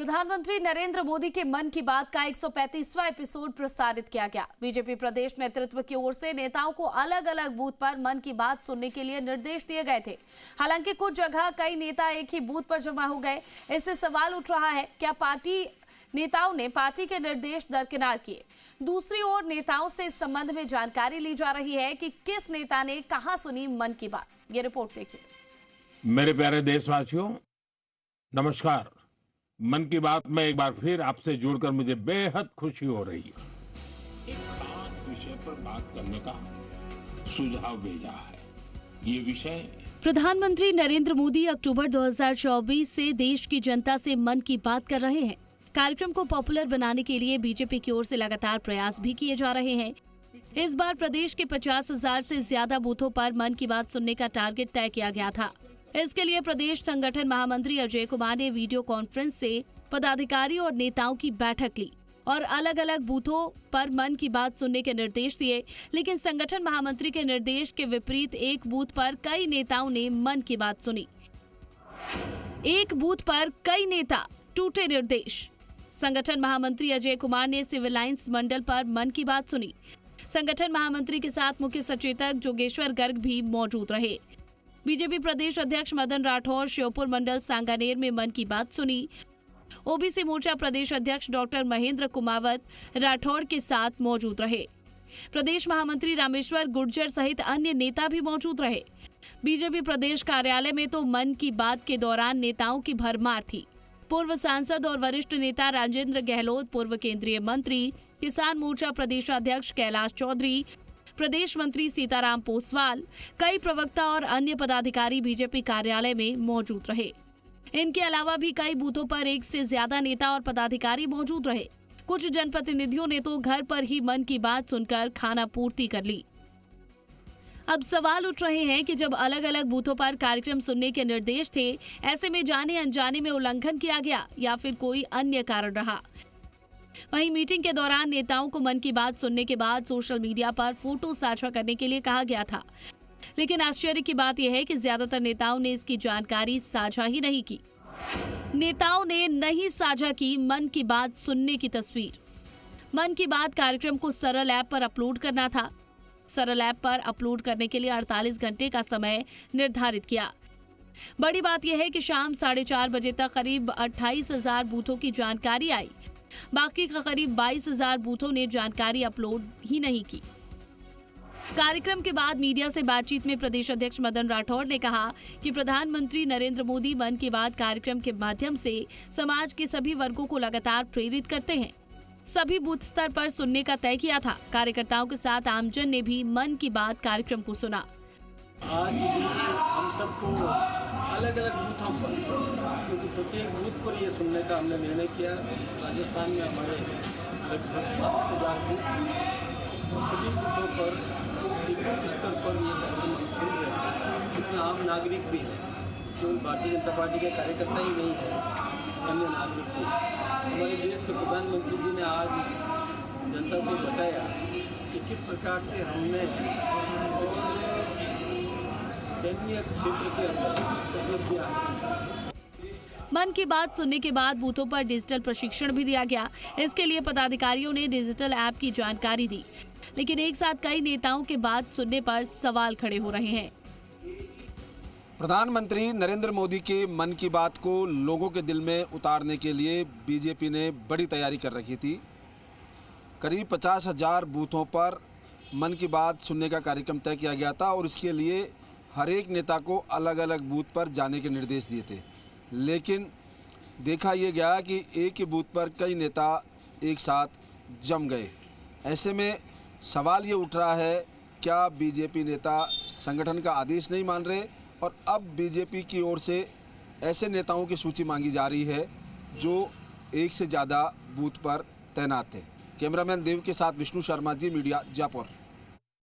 प्रधानमंत्री नरेंद्र मोदी के मन की बात का 135वां एपिसोड प्रसारित किया गया। बीजेपी प्रदेश नेतृत्व की ओर से नेताओं को अलग अलग बूथ पर मन की बात सुनने के लिए निर्देश दिए गए थे। हालांकि कुछ जगह कई नेता एक ही बूथ पर जमा हो गए। इससे सवाल उठ रहा है, क्या पार्टी नेताओं ने पार्टी के निर्देश दरकिनार किए? दूसरी ओर नेताओं से इस संबंध में जानकारी ली जा रही है कि किस नेता ने कहां सुनी मन की बात। ये रिपोर्ट देखिए। मेरे प्यारे देशवासियों, नमस्कार। मन की बात में एक बार फिर आपसे जुड़कर मुझे बेहद खुशी हो रही है। एक खास विषय पर बात करने का सुझाव भेजा है। ये विषय प्रधानमंत्री नरेंद्र मोदी अक्टूबर 2024 से देश की जनता से मन की बात कर रहे हैं। कार्यक्रम को पॉपुलर बनाने के लिए बीजेपी की ओर से लगातार प्रयास भी किए जा रहे हैं। इस बार प्रदेश के 50,000 से ज्यादा बूथों पर मन की बात सुनने का टारगेट तय किया गया था। इसके लिए प्रदेश संगठन महामंत्री अजय कुमार ने वीडियो कॉन्फ्रेंस से पदाधिकारी और नेताओं की बैठक ली और अलग अलग बूथों पर मन की बात सुनने के निर्देश दिए। लेकिन संगठन महामंत्री के निर्देश के विपरीत एक बूथ पर कई नेताओं ने मन की बात सुनी। एक बूथ पर कई नेता, टूटे निर्देश। संगठन महामंत्री अजय कुमार ने सिविल लाइंस मंडल पर मन की बात सुनी। संगठन महामंत्री के साथ मुख्य सचेतक जोगेश्वर गर्ग भी मौजूद रहे। बीजेपी प्रदेश अध्यक्ष मदन राठौर श्योपुर मंडल सांगानेर में मन की बात सुनी। ओबीसी मोर्चा प्रदेश अध्यक्ष डॉक्टर महेंद्र कुमावत राठौर के साथ मौजूद रहे। प्रदेश महामंत्री रामेश्वर गुर्जर सहित अन्य नेता भी मौजूद रहे। बीजेपी प्रदेश कार्यालय में तो मन की बात के दौरान नेताओं की भरमार थी। पूर्व सांसद और वरिष्ठ नेता राजेंद्र गहलोत, पूर्व केंद्रीय मंत्री, किसान मोर्चा प्रदेशाध्यक्ष कैलाश चौधरी, प्रदेश मंत्री सीताराम पोसवाल, कई प्रवक्ता और अन्य पदाधिकारी बीजेपी कार्यालय में मौजूद रहे। इनके अलावा भी कई बूथों पर एक से ज्यादा नेता और पदाधिकारी मौजूद रहे। कुछ जनप्रतिनिधियों ने तो घर पर ही मन की बात सुनकर खाना पूर्ति कर ली। अब सवाल उठ रहे हैं कि जब अलग अलग बूथों पर कार्यक्रम सुनने के निर्देश थे, ऐसे में जाने अनजाने में उल्लंघन किया गया या फिर कोई अन्य कारण रहा। वहीं मीटिंग के दौरान नेताओं को मन की बात सुनने के बाद सोशल मीडिया पर फोटो साझा करने के लिए कहा गया था। लेकिन आश्चर्य की बात यह है कि ज्यादातर नेताओं ने इसकी जानकारी साझा ही नहीं की। नेताओं ने नहीं साझा की मन की बात सुनने की तस्वीर। मन की बात कार्यक्रम को सरल ऐप पर अपलोड करना था। सरल ऐप पर अपलोड करने के लिए 48 घंटे का समय निर्धारित किया। बड़ी बात यह है कि शाम 4:30 बजे तक करीब 28,000 बूथों की जानकारी आई। बाकी का करीब 22,000 बूथों ने जानकारी अपलोड ही नहीं की। कार्यक्रम के बाद मीडिया से बातचीत में प्रदेश अध्यक्ष मदन राठौर ने कहा कि प्रधानमंत्री नरेंद्र मोदी मन की बात कार्यक्रम के माध्यम से समाज के सभी वर्गों को लगातार प्रेरित करते हैं। सभी बूथ स्तर पर सुनने का तय किया था। कार्यकर्ताओं के साथ आमजन ने भी मन की बात कार्यक्रम को सुना। आज भी हम सबको अलग अलग बूथों पर, क्योंकि प्रत्येक बूथ पर ये सुनने का हमने निर्णय किया। राजस्थान में हमारे लगभग 50,000 बूथ और सभी बूथों पर बूथ स्तर पर ये कार्यक्रम हम सुन रहे हैं। इसमें आम नागरिक भी है, केवल भारतीय जनता पार्टी के कार्यकर्ता ही नहीं है, अन्य नागरिक भी। हमारे देश के प्रधानमंत्री जी ने आज जनता को बताया कि किस प्रकार से हमने सैन्य क्षेत्र के अंदर उपलब्धियां हासिल की। मन की बात सुनने के बाद बूथों पर डिजिटल प्रशिक्षण भी दिया गया। इसके लिए पदाधिकारियों ने डिजिटल ऐप की जानकारी दी। लेकिन एक साथ कई नेताओं के बात सुनने पर सवाल खड़े हो रहे हैं। प्रधानमंत्री नरेंद्र मोदी के मन की बात को लोगों के दिल में उतारने के लिए बीजेपी ने बड़ी तैयारी कर रखी थी। करीब 50,000 बूथों पर मन की बात सुनने का कार्यक्रम तय किया गया था और इसके लिए हर एक नेता को अलग अलग बूथ पर जाने के निर्देश दिए थे। लेकिन देखा यह गया कि एक ही बूथ पर कई नेता एक साथ जम गए। ऐसे में सवाल ये उठ रहा है, क्या बीजेपी नेता संगठन का आदेश नहीं मान रहे और अब बीजेपी की ओर से ऐसे नेताओं की सूची मांगी जा रही है जो एक से ज़्यादा बूथ पर तैनात थे। कैमरामैन देव के साथ विष्णु शर्मा, जी मीडिया, जयपुर।